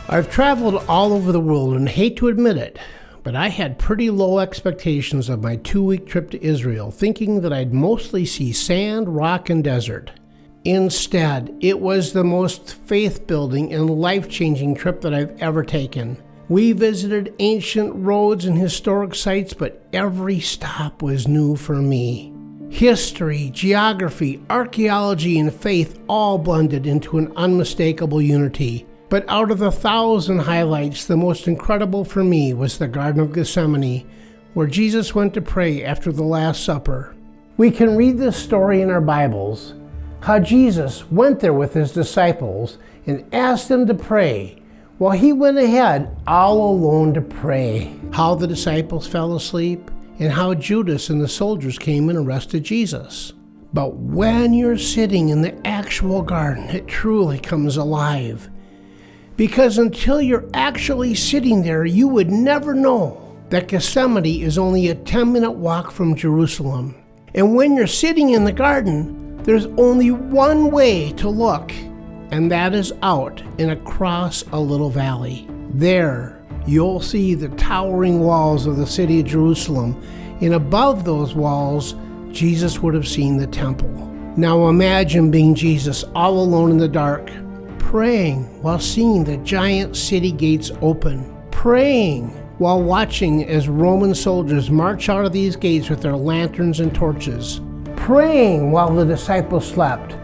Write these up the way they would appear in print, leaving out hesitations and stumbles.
I've traveled all over the world and hate to admit it, but I had pretty low expectations of my 2-week trip to Israel, thinking that I'd mostly see sand, rock, and desert. Instead, it was the most faith-building and life-changing trip that I've ever taken. We visited ancient roads and historic sites, but every stop was new for me. History, geography, archaeology, and faith all blended into an unmistakable unity. But out of the 1,000 highlights, the most incredible for me was the Garden of Gethsemane, where Jesus went to pray after the Last Supper. We can read this story in our Bibles, how Jesus went there with his disciples and asked them to pray, while he went ahead all alone to pray. How the disciples fell asleep, and how Judas and the soldiers came and arrested Jesus. But when you're sitting in the actual garden, it truly comes alive. Because until you're actually sitting there, you would never know that Gethsemane is only a 10-minute walk from Jerusalem. And when you're sitting in the garden, there's only one way to look, and that is out and across a little valley. There, you'll see the towering walls of the city of Jerusalem, and above those walls, Jesus would have seen the temple. Now imagine being Jesus all alone in the dark, praying while seeing the giant city gates open, praying while watching as Roman soldiers march out of these gates with their lanterns and torches, praying while the disciples slept,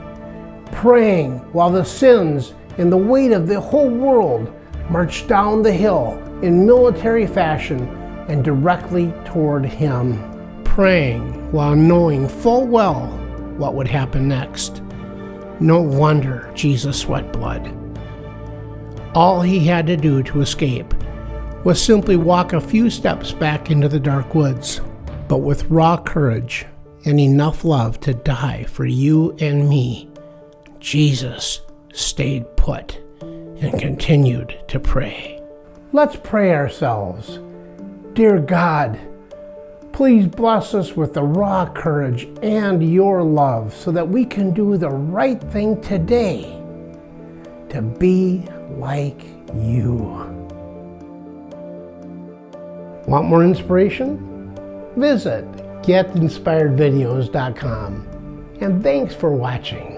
praying while the sins and the weight of the whole world marched down the hill in military fashion and directly toward him, praying while knowing full well what would happen next. No wonder Jesus sweat blood. All he had to do to escape was simply walk a few steps back into the dark woods, but with raw courage and enough love to die for you and me, Jesus stayed put and continued to pray. Let's pray ourselves. Dear God, please bless us with the raw courage and your love so that we can do the right thing today to be like you. Want more inspiration? Visit getinspiredvideos.com. And thanks for watching.